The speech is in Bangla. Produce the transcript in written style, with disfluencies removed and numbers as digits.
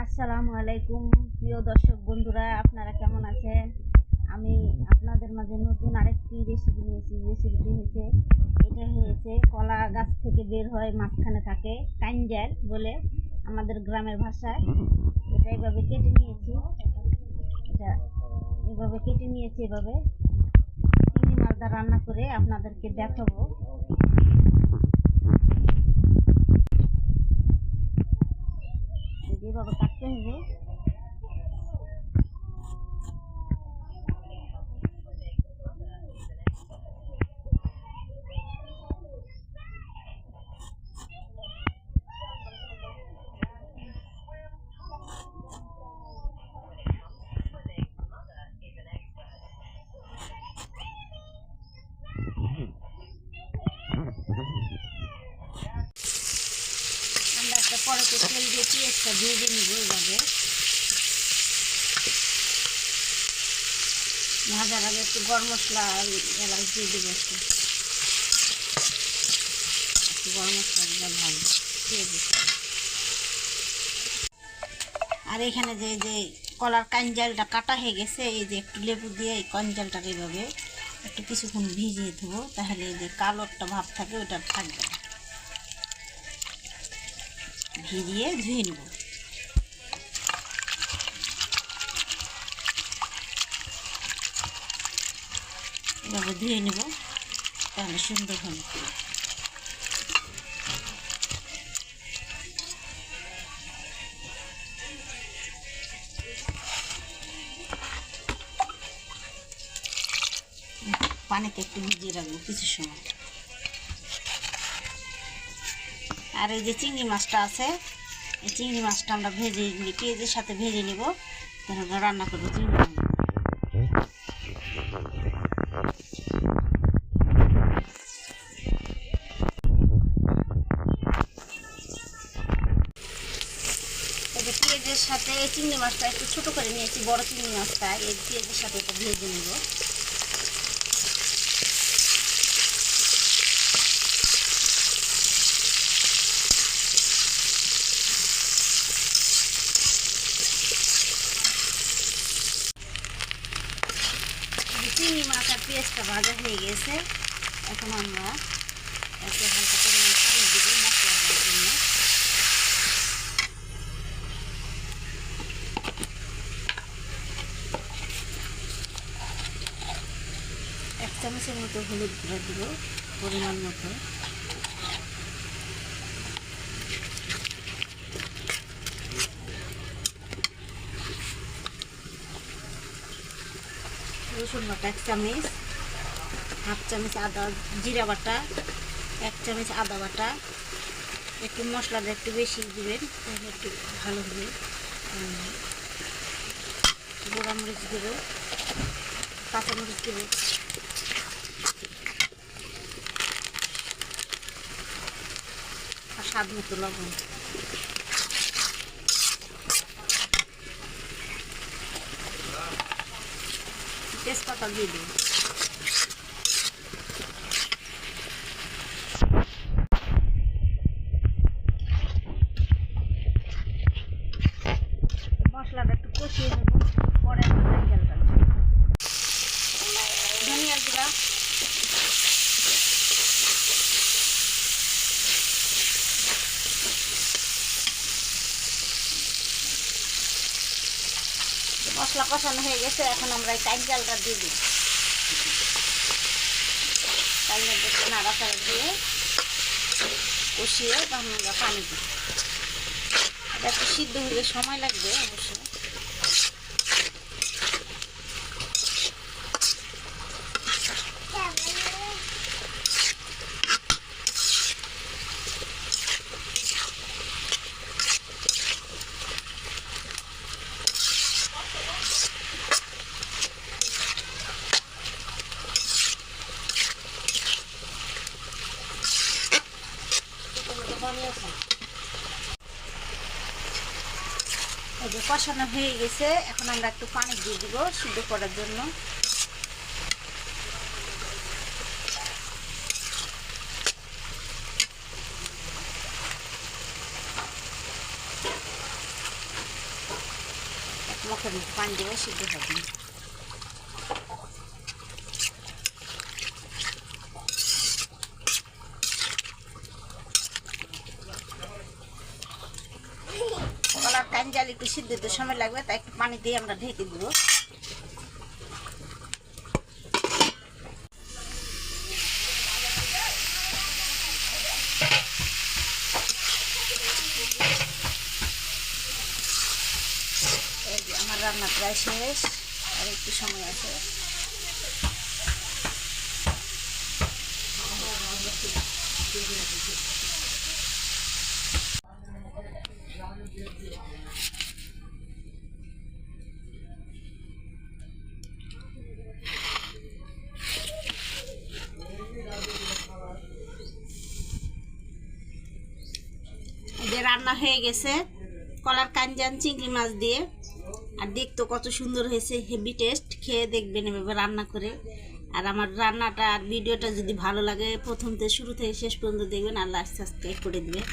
আসসালামু আলাইকুম প্রিয় দর্শক বন্ধুরা, আপনারা কেমন আছেন? আমি আপনাদের মাঝে নতুন আরেকটি রেসিপি নিয়েছি। রেসিপিটি হয়েছে কলা গাছ থেকে বের হয় মাঝখানে থাকে কাঞ্জাল বলে আমাদের গ্রামের ভাষায়। এটা এইভাবে কেটে নিয়েছি, এভাবে চিংড়ি মাছটা রান্না করে আপনাদেরকে দেখাবো। যেভাবে কাটতে হবে আমরা একটা কড়াইতে তেল দিয়ে পেঁয়াজটা ভেজে নিব। এইভাবে ভাজার আগে একটু গরম মশলা আর এলাচ দিয়ে দেবো। একটু গরম মশলা দিয়ে ভাজবো পেঁয়াজ। আর এখানে যে যে কলার কাঞ্জালটা কাটা হয়ে গেছে, এই যে একটু লেবু দিয়ে এই কাঞ্জালটাকে এইভাবে একটু কিছুক্ষণ ভিজিয়ে দেবো, তাহলে এই যে কালো একটা ভাব থাকে ওটা থাকবে। ভিজিয়ে ধুয়ে নেব। এভাবে ধুয়ে নেব, তাহলে সুন্দর হবে। পানিতে একটু ভিজিয়ে রাখবো কিছু সময়। আর এই যে চিংড়ি মাছটা আছে, এই চিংড়ি মাছটা আমরা ভেজে পেঁয়াজের সাথে ভেজে নিব, তাহলে রান্না করবো চিংড়ি মাছ। এই যে পেঁয়াজের সাথে এই চিংড়ি মাছটা একটু ছোটো করে নিয়েছি, বড় চিংড়ি মাছটা এই পেঁয়াজের সাথে একটু ভেজে নিব। চিংড়ি মাছ আর পেঁয়াজটা ভাজা হয়ে গেছে। এখন আমরা এতে হালকা পরিমাণ পানি দেব মশলা দেওয়ার জন্য। এক চামচের মতো হলুদ গুঁড়া দেব পরিমাণ মতো। রসুন বাটা 1 চামচ, হাফ চামচ আদা জিরা বাটা, 1 চামচ আদা বাটা। একটু মশলাটা একটু বেশি দিবেন, তাহলে একটু ভালো হবে। গোড়া মরিচ দেব, কাঁচামরিচ দেব, আর স্বাদ মতো লবণ। তেজপাতা দিয়ে দেব। মশলাটা একটু কষিয়ে নেব, পরে নারকেলটা ধনিয়ার গুঁড়া, মশলা কষানো হয়ে গেছে। এখন আমরা এই কাঞ্জালটা দিয়ে দিই। কাঞ্জালটা একটু নাড়াচাড়া দিয়ে কষিয়ে তখন আমরা পানি দিই। এটা একটু সিদ্ধ হতে সময় লাগবে অবশ্য। এই যে কষানো হয়ে গেছে, এখন আমরা একটু পানি দিয়ে দিব সিদ্ধ করার জন্য। মুখের মধ্যে পানি দেবো, সিদ্ধ হবে। কলার কাঞ্জাল একটু সিদ্ধ হতে সময় লাগবে, তাই একটু পানি দিয়ে আমরা ঢেকে দেবো। আমার রান্না প্রায় শেষ, আর একটু সময় আছে। যে রান্না হয়ে গেছে কলার কাঞ্জান চিংড়ি মাছ দিয়ে, আর দেখতে কত সুন্দর হয়েছে, হেভি টেস্ট। খেয়ে দেখবেন এভাবে রান্না করে। আর আমার রান্নাটা আর ভিডিওটা যদি ভালো লাগে প্রথম থেকে শুরু থেকে শেষ পর্যন্ত দেখবেন, আর লাইক সাবস্ক্রাইব করে দিবেন।